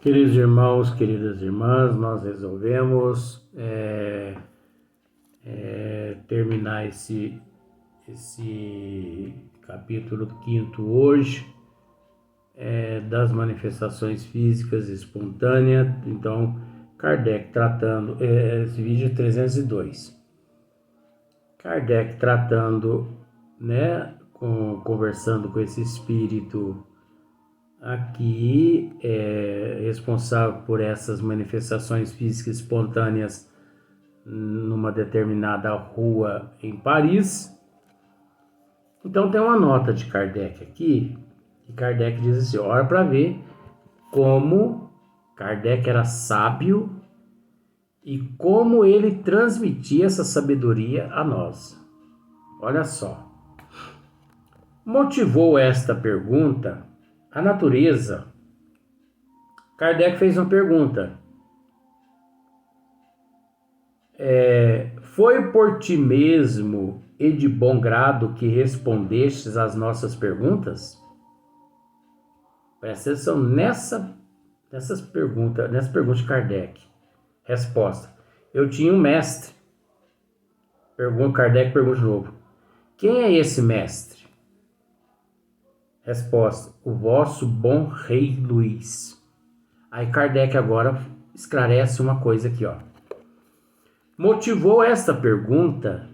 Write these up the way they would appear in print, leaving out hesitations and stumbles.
Queridos irmãos, queridas irmãs, nós resolvemos terminar esse capítulo 5 hoje, das manifestações físicas espontâneas. Então, Kardec tratando, esse vídeo é 302. Kardec tratando, conversando com esse espírito aqui, responsável por essas manifestações físicas espontâneas numa determinada rua em Paris. Então tem uma nota de Kardec aqui, que Kardec diz assim: olha para ver como Kardec era sábio e como ele transmitia essa sabedoria a nós. Olha só. Motivou esta pergunta a natureza. Kardec fez uma pergunta. Foi por ti mesmo e de bom grado que respondestes às nossas perguntas? Presta atenção nessa pergunta de Kardec. Resposta: eu tinha um mestre. Kardec pergunta de novo: quem é esse mestre? Resposta: o vosso bom rei Luís. Aí Kardec agora esclarece uma coisa aqui, ó. Motivou esta pergunta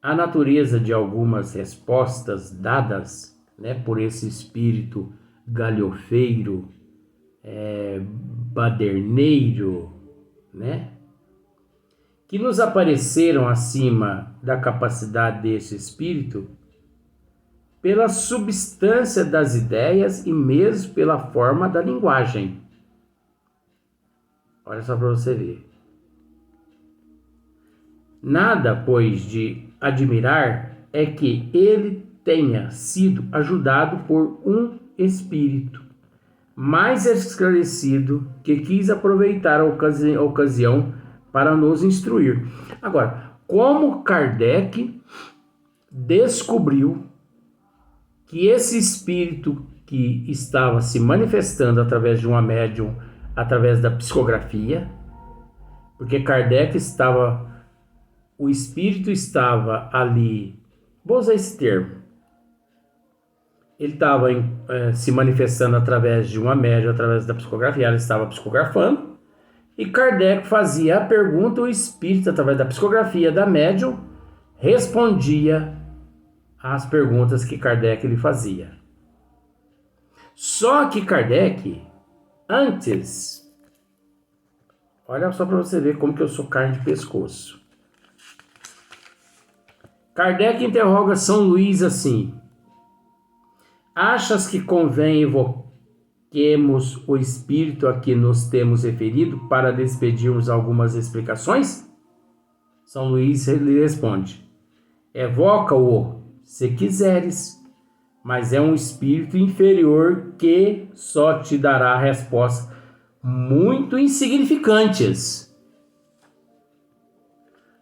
a natureza de algumas respostas dadas, por esse espírito galhofeiro, baderneiro, que nos apareceram acima da capacidade desse espírito pela substância das ideias e mesmo pela forma da linguagem. Olha só para você ver. Nada, pois, de admirar é que ele tenha sido ajudado por um espírito mais esclarecido que quis aproveitar a ocasião para nos instruir. Agora, como Kardec descobriu que esse espírito que estava se manifestando através de uma médium, através da psicografia, porque o espírito estava ali, vou usar esse termo, ele estava se manifestando através de uma médium, através da psicografia, ela estava psicografando, e Kardec fazia a pergunta, o espírito, através da psicografia da médium, respondia às perguntas que Kardec lhe fazia. Só que Kardec, antes, olha só para você ver como que eu sou carne de pescoço. Kardec interroga São Luís assim: achas que convém evoquemos o espírito a que nos temos referido para lhes pedirmos algumas explicações? São Luís lhe responde: evoca-o se quiseres, mas é um espírito inferior que só te dará respostas muito insignificantes.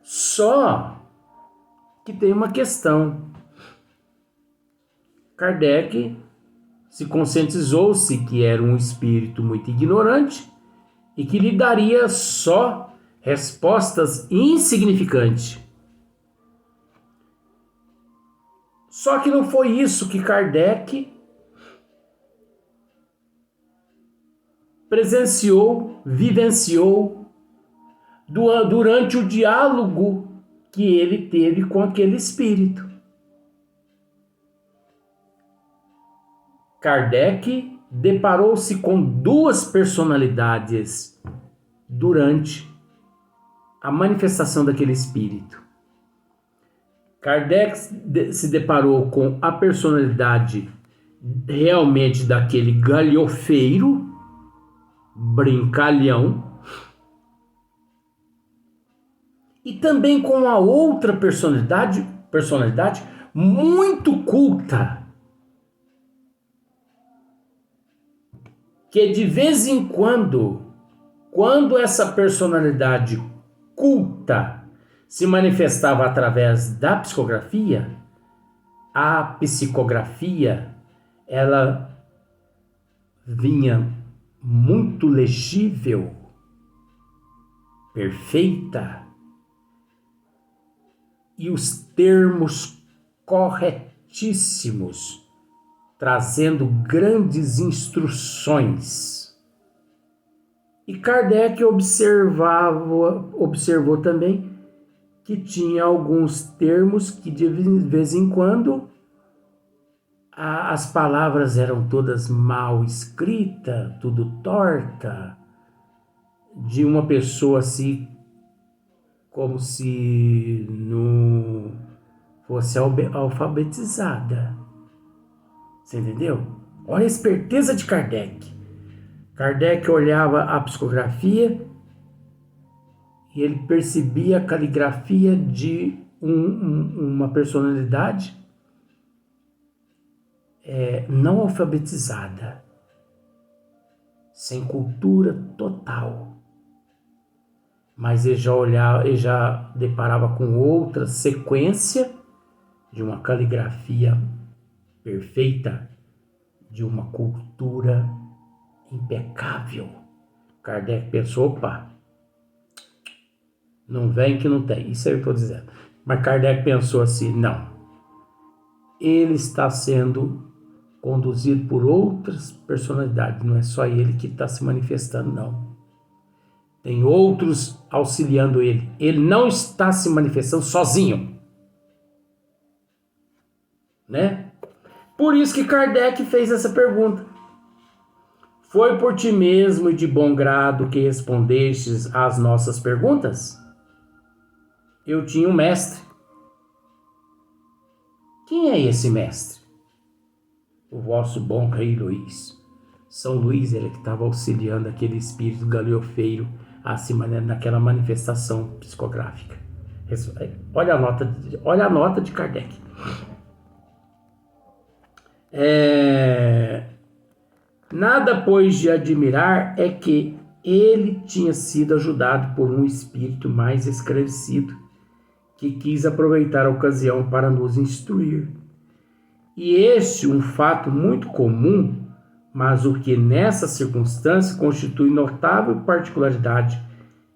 Só que tem uma questão. Kardec se conscientizou-se que era um espírito muito ignorante e que lhe daria só respostas insignificantes. Só que não foi isso que Kardec presenciou, vivenciou durante o diálogo que ele teve com aquele espírito. Kardec deparou-se com duas personalidades durante a manifestação daquele espírito. Kardec se deparou com a personalidade realmente daquele galhofeiro, brincalhão, e também com a outra personalidade muito culta, que de vez em quando essa personalidade culta se manifestava através da psicografia, a psicografia ela vinha muito legível, perfeita, e os termos corretíssimos, trazendo grandes instruções. E Kardec observou também que tinha alguns termos que de vez em quando as palavras eram todas mal escritas, tudo torta, de uma pessoa assim, como se não fosse alfabetizada. Você entendeu? Olha a esperteza de Kardec. Kardec olhava a psicografia e ele percebia a caligrafia de uma personalidade não alfabetizada, sem cultura total. Mas ele já deparava com outra sequência de uma caligrafia perfeita, de uma cultura impecável. Kardec pensou, opa, não vem que não tem, isso aí eu estou dizendo. Mas Kardec pensou assim, não, ele está sendo conduzido por outras personalidades, não é só ele que está se manifestando, não. Tem outros auxiliando ele. Ele não está se manifestando sozinho, né? Por isso que Kardec fez essa pergunta. Foi por ti mesmo e de bom grado que respondestes às nossas perguntas? Eu tinha um mestre. Quem é esse mestre? O vosso bom rei Luís. São Luís, ele que estava auxiliando aquele espírito galeofeiro acima naquela manifestação psicográfica. Olha a nota de Kardec. Nada, pois, de admirar é que ele tinha sido ajudado por um espírito mais esclarecido, que quis aproveitar a ocasião para nos instruir. E este um fato muito comum, mas o que nessa circunstância constitui notável particularidade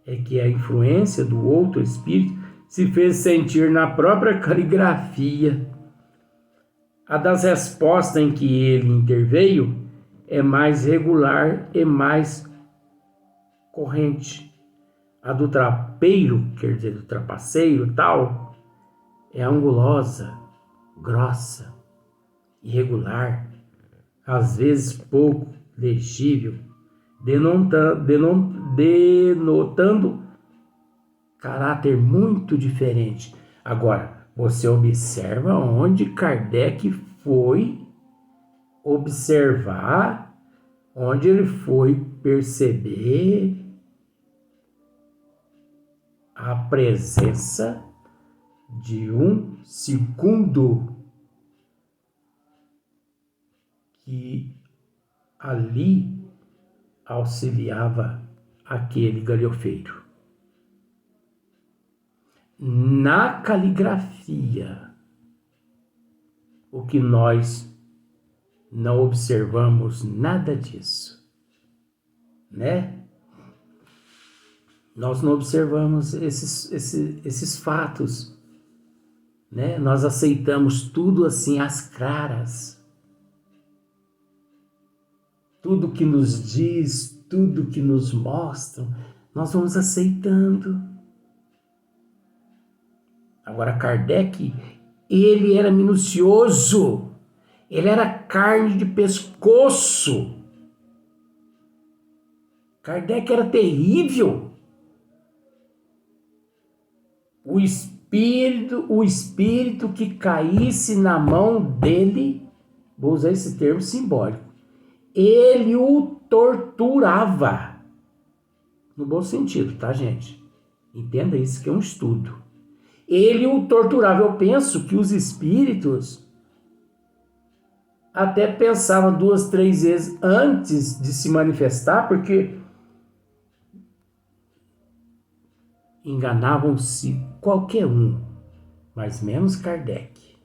é que a influência do outro espírito se fez sentir na própria caligrafia. A das respostas em que ele interveio é mais regular e mais corrente. A do trapeiro, quer dizer, do trapaceiro tal, é angulosa, grossa, irregular, às vezes pouco legível, denotando caráter muito diferente. Agora, você observa onde Kardec foi observar, onde ele foi perceber a presença de um segundo que ali auxiliava aquele galhofeiro. Na caligrafia, o que nós não observamos nada disso, né? Nós não observamos esses fatos, né? Nós aceitamos tudo assim às claras. Tudo que nos diz, tudo que nos mostram, nós vamos aceitando. Agora, Kardec, ele era minucioso, ele era carne de pescoço. Kardec era terrível. O espírito que caísse na mão dele, vou usar esse termo simbólico, ele o torturava. No bom sentido, tá, gente? Entenda isso que é um estudo. Ele o torturava. Eu penso que os espíritos até pensavam 2, 3 vezes antes de se manifestar, porque enganavam-se qualquer um, mas menos Kardec.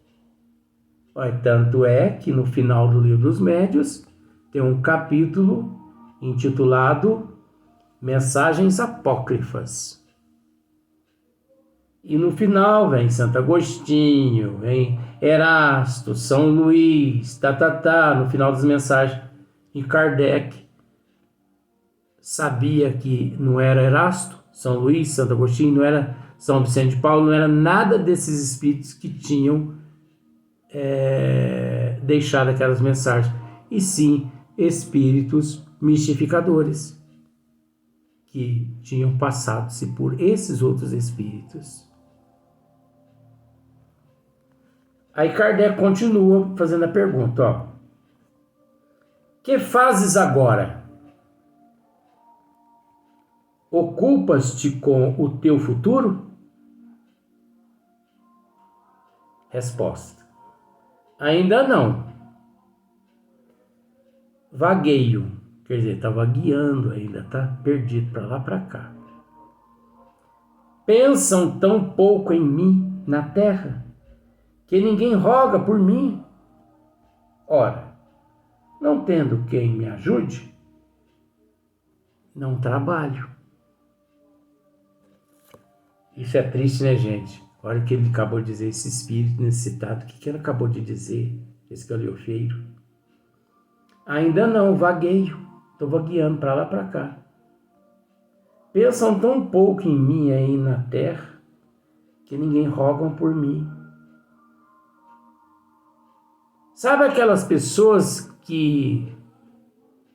Tanto é que no final do Livro dos Médiuns tem um capítulo intitulado Mensagens Apócrifas. E no final vem Santo Agostinho, vem Erasto, São Luís, no final das mensagens. E Kardec sabia que não era Erasto, São Luís, Santo Agostinho, não era São Vicente de Paulo, não era nada desses espíritos que tinham deixado aquelas mensagens, e sim espíritos mistificadores que tinham passado-se por esses outros espíritos. Aí Kardec continua fazendo a pergunta, que fazes agora? Ocupas-te com o teu futuro? Resposta: ainda não. Vagueio, quer dizer, está vagueando ainda, está perdido para lá para cá. Pensam tão pouco em mim na terra, que ninguém roga por mim. Ora, não tendo quem me ajude, não trabalho. Isso é triste, né, gente? Olha o que ele acabou de dizer, esse espírito necessitado. O que ele acabou de dizer, esse galhofeiro? Ainda não, vagueio. Estou vagueando para lá para cá. Pensam tão pouco em mim aí na terra, que ninguém roga por mim. Sabe aquelas pessoas que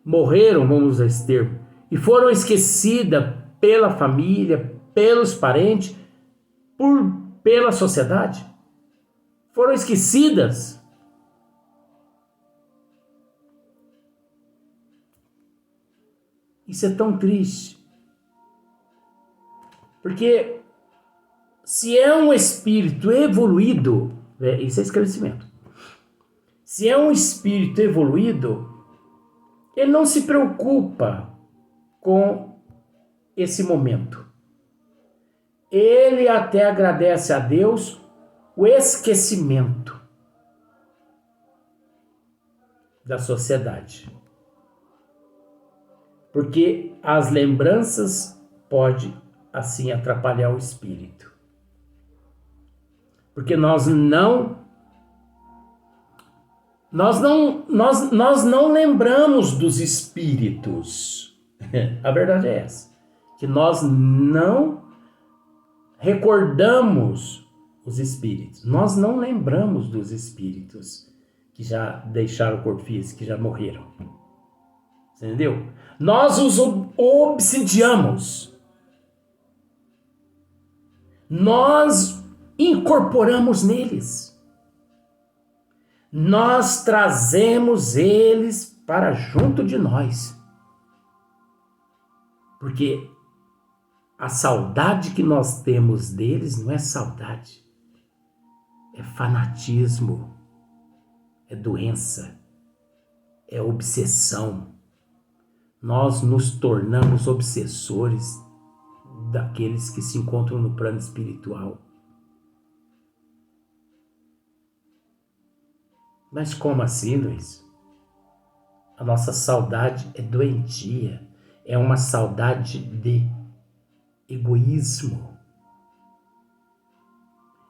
morreram, vamos usar esse termo, e foram esquecidas pela família, pelos parentes, pela sociedade? Foram esquecidas. Isso é tão triste. Porque se é um espírito evoluído, isso é esclarecimento. Se é um espírito evoluído, ele não se preocupa com esse momento. Ele até agradece a Deus o esquecimento da sociedade. Porque as lembranças podem, assim, atrapalhar o espírito. Porque nós não lembramos dos espíritos. A verdade é essa. Que nós não recordamos os espíritos. Nós não lembramos dos espíritos que já deixaram o corpo físico, que já morreram. Entendeu? Nós os obsidiamos. Nós incorporamos neles. Nós trazemos eles para junto de nós. Porque a saudade que nós temos deles não é saudade. É fanatismo. É doença. É obsessão. Nós nos tornamos obsessores daqueles que se encontram no plano espiritual. Mas como assim, Luiz? A nossa saudade é doentia. É uma saudade de egoísmo.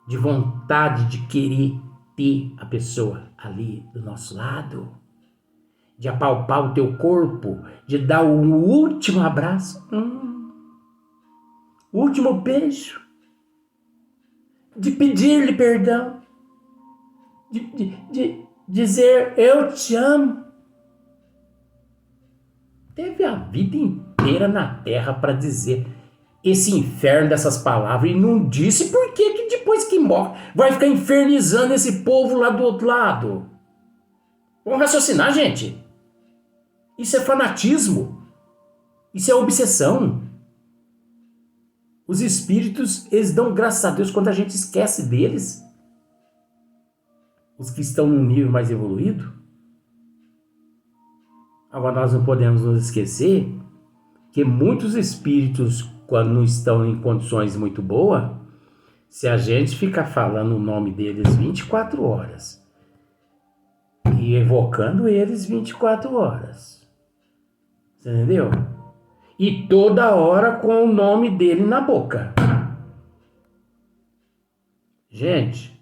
De vontade de querer ter a pessoa ali do nosso lado. De apalpar o teu corpo. De dar o último abraço. O último beijo. De pedir-lhe perdão. De dizer eu te amo. Teve a vida inteira na terra para dizer esse inferno dessas palavras e não disse por que depois que morre vai ficar infernizando esse povo lá do outro lado. Vamos raciocinar, gente. Isso é fanatismo. Isso é obsessão. Os espíritos, eles dão graças a Deus quando a gente esquece deles. Os que estão num nível mais evoluído. Agora nós não podemos nos esquecer que muitos espíritos, quando não estão em condições muito boas, se a gente ficar falando o nome deles 24 horas e evocando eles 24 horas, Você entendeu? E toda hora com o nome dele na boca. Gente,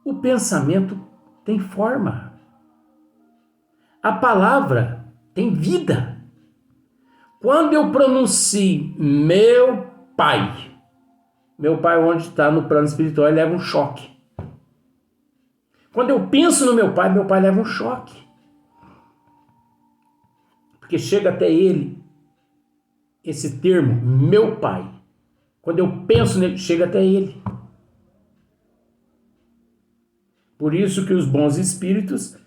o pensamento tem forma. A palavra tem vida. Quando eu pronuncio meu pai onde está no plano espiritual, ele leva um choque. Quando eu penso no meu pai leva um choque. Porque chega até ele esse termo, meu pai. Quando eu penso nele, chega até ele. Por isso que os bons espíritos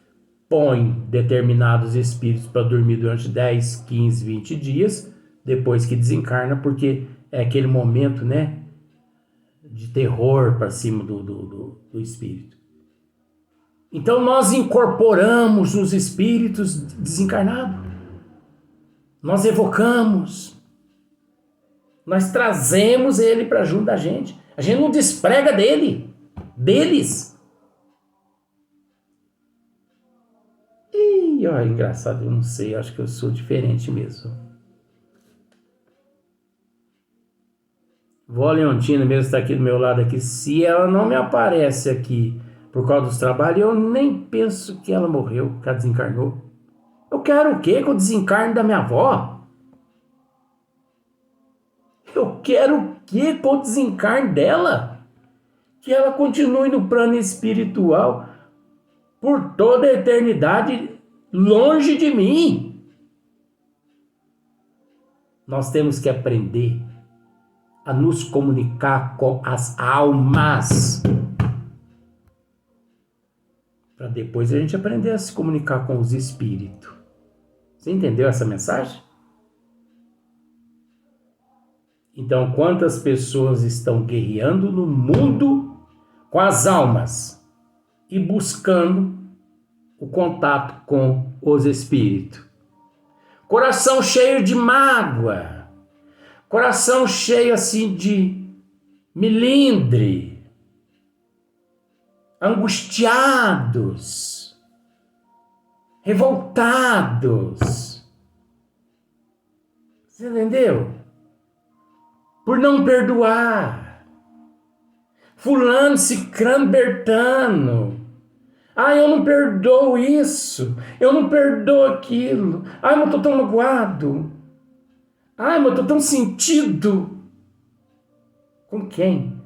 põem determinados espíritos para dormir durante 10, 15, 20 dias, depois que desencarna, porque é aquele momento, né, de terror para cima do espírito. Então nós incorporamos os espíritos desencarnados. Nós evocamos. Nós trazemos ele para junto da gente. A gente não desprega deles. E ó, engraçado, eu não sei, acho que eu sou diferente mesmo. Vó Leontina mesmo está aqui do meu lado aqui. Se ela não me aparece aqui por causa dos trabalhos, eu nem penso que ela morreu, que ela desencarnou. Eu quero o quê com o desencarne da minha avó? Eu quero o quê com o desencarne dela? Que ela continue no plano espiritual por toda a eternidade longe de mim. Nós temos que aprender a nos comunicar com as almas, para depois a gente aprender a se comunicar com os espíritos. Você entendeu essa mensagem? Então, quantas pessoas estão guerreando no mundo com as almas e buscando o contato com os espíritos? Coração cheio de mágoa, coração cheio assim de melindre, angustiados, revoltados. Você entendeu? Por não perdoar. Fulano, cicrano, bertano. Eu não perdoo isso. Eu não perdoo aquilo. Mas eu tô tão magoado. Mas eu tô tão sentido. Com quem?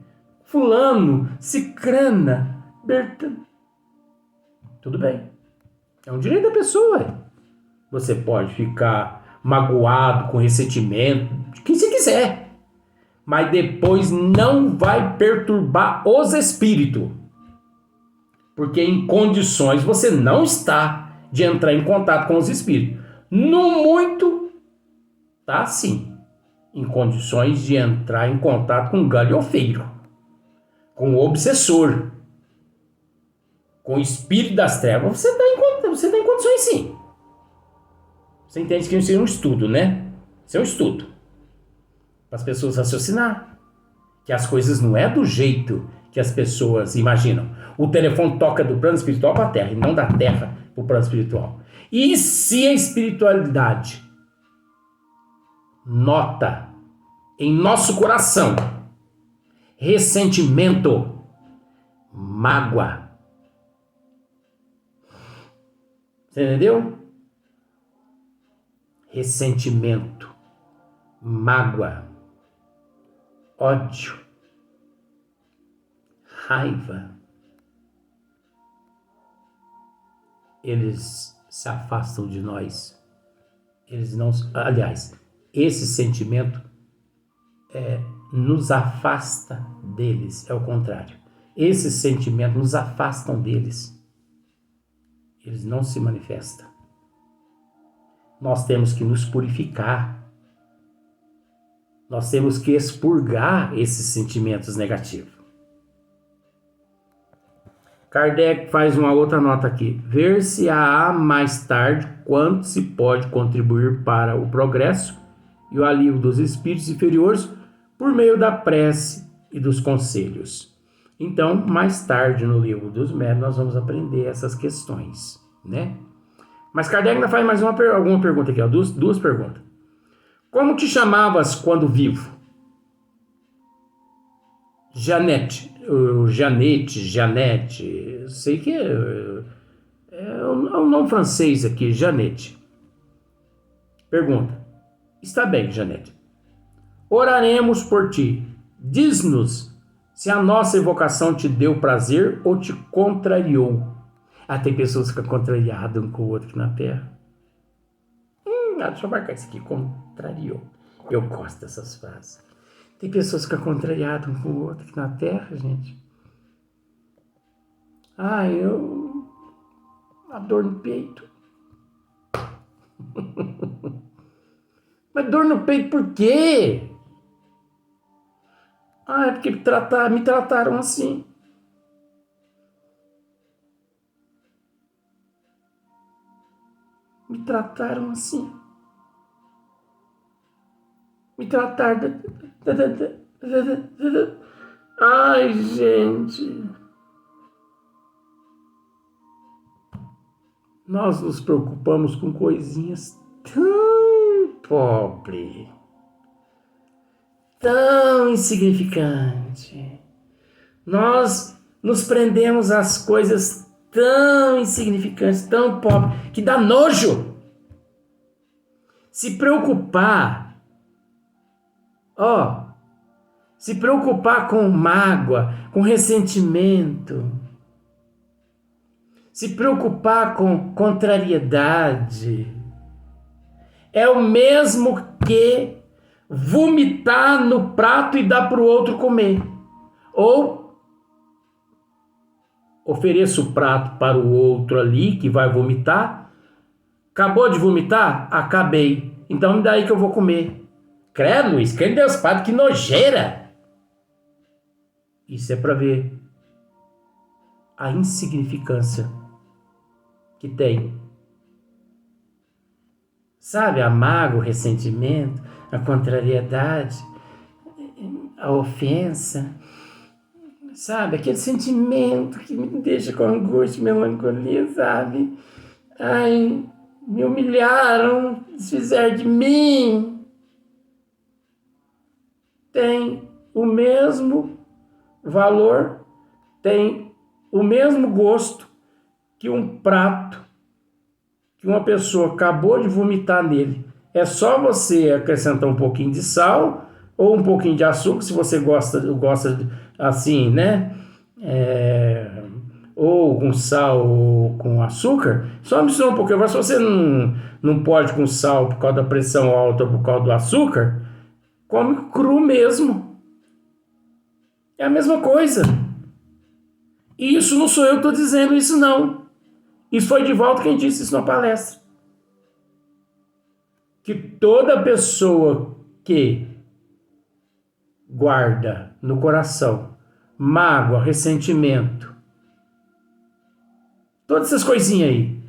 Fulano, cicrana, bertano. Tudo bem. É um direito da pessoa. Você pode ficar magoado, com ressentimento, de quem você quiser. Mas depois não vai perturbar os espíritos. Porque em condições você não está de entrar em contato com os espíritos. No muito, tá sim. Em condições de entrar em contato com o galhofeiro, com o obsessor, com o espírito das trevas. Você está em condições sim. Você entende que isso é um estudo, né? Isso é um estudo. Para as pessoas raciocinar. Que as coisas não é do jeito que as pessoas imaginam. O telefone toca do plano espiritual para a Terra, e não da Terra para o plano espiritual. E se a espiritualidade nota em nosso coração ressentimento, mágoa, você entendeu? Ressentimento, mágoa, ódio, raiva, eles se afastam de nós. Eles não, aliás, esse sentimento nos afasta deles, é o contrário. Esses sentimentos nos afastam deles. Eles não se manifestam. Nós temos que nos purificar. Nós temos que expurgar esses sentimentos negativos. Kardec faz uma outra nota aqui. Ver-se-á mais tarde quanto se pode contribuir para o progresso e o alívio dos espíritos inferiores por meio da prece e dos conselhos. Então, mais tarde no livro dos médiuns, nós vamos aprender essas questões, né? Mas Kardec ainda faz mais alguma pergunta aqui, ó, duas perguntas. Como te chamavas quando vivo? Janete, sei que é um nome francês aqui, Janete. Pergunta. Está bem, Janete. Oraremos por ti. Diz-nos se a nossa evocação te deu prazer ou te contrariou. Tem pessoas que ficam contrariadas um com o outro aqui na Terra. Deixa eu marcar isso aqui, contrariou. Eu gosto dessas frases. Tem pessoas que ficam contrariadas um com o outro aqui na Terra, gente. A dor no peito. Mas dor no peito por quê? É porque me trataram assim. Me trataram assim. Me trataram. Ai, gente. Nós nos preocupamos com coisinhas tão pobres, tão insignificantes. Nós nos prendemos às coisas tão insignificantes, tão pobres, que dá nojo. Se preocupar com mágoa, com ressentimento, se preocupar com contrariedade, é o mesmo que vomitar no prato e dar para o outro comer. Ou ofereço o prato para o outro ali que vai vomitar. Acabou de vomitar? Acabei. Então me dá aí que eu vou comer. Credo, Luiz, que Deus Padre, que nojeira! Isso é para ver a insignificância que tem. Sabe, a mágoa, o ressentimento, a contrariedade, a ofensa, sabe, aquele sentimento que me deixa com angústia, melancolia, sabe? Me humilharam, desfizeram de mim. Tem o mesmo valor, tem o mesmo gosto que um prato que uma pessoa acabou de vomitar nele. É só você acrescentar um pouquinho de sal ou um pouquinho de açúcar, se você gosta assim, né? Ou com sal ou com açúcar, só mistura um pouquinho. Mas se você não pode com sal por causa da pressão alta ou por causa do açúcar, come cru mesmo. É a mesma coisa. E isso não sou eu que estou dizendo isso, não. Isso foi Divaldo quem disse isso na palestra. Que toda pessoa que guarda no coração mágoa, ressentimento, todas essas coisinhas aí,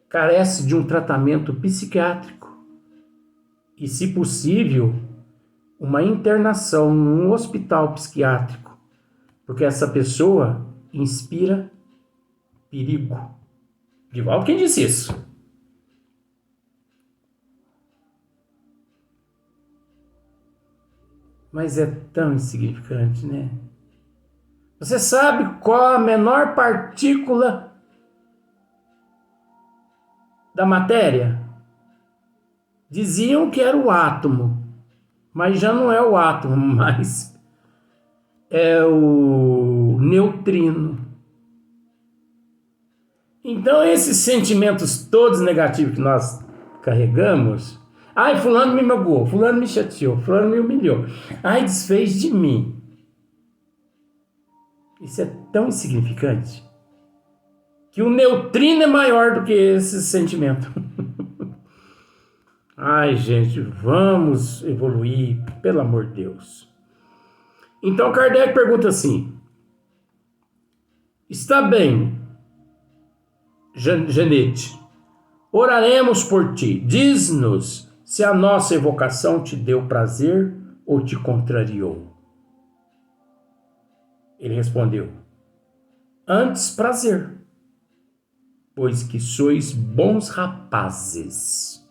carece de um tratamento psiquiátrico e, se possível, uma internação num hospital psiquiátrico, porque essa pessoa inspira perigo. Divaldo quem disse isso? Mas é tão insignificante, né? Você sabe qual a menor partícula da matéria? Diziam que era o átomo, mas já não é o átomo, mas é o neutrino. Então esses sentimentos todos negativos que nós carregamos, fulano me magoou, fulano me chateou, fulano me humilhou, desfez de mim. Isso é tão insignificante que o neutrino é maior do que esse sentimento. Gente, vamos evoluir, pelo amor de Deus. Então Kardec pergunta assim: está bem, Janete, oraremos por ti. Diz-nos se a nossa evocação te deu prazer ou te contrariou. Ele respondeu: antes prazer. pois que sois bons rapazes.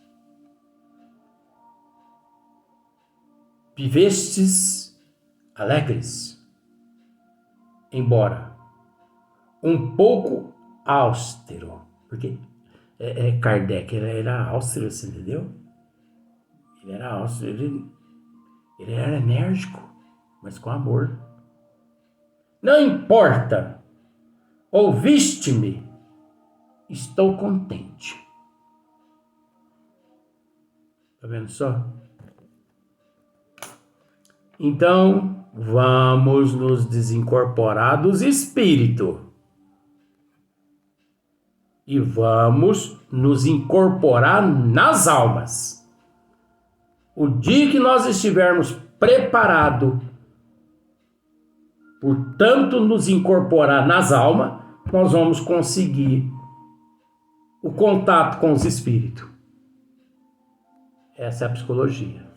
Vivestes alegres, embora um pouco austero, porque Kardec era austero, você entendeu? Ele era austero, ele era enérgico, mas com amor. Não importa, ouviste-me, estou contente. Tá vendo só? Então, vamos nos desincorporar dos espíritos e vamos nos incorporar nas almas. O dia que nós estivermos preparados, portanto, nos incorporar nas almas, nós vamos conseguir o contato com os espíritos. Essa é a psicologia.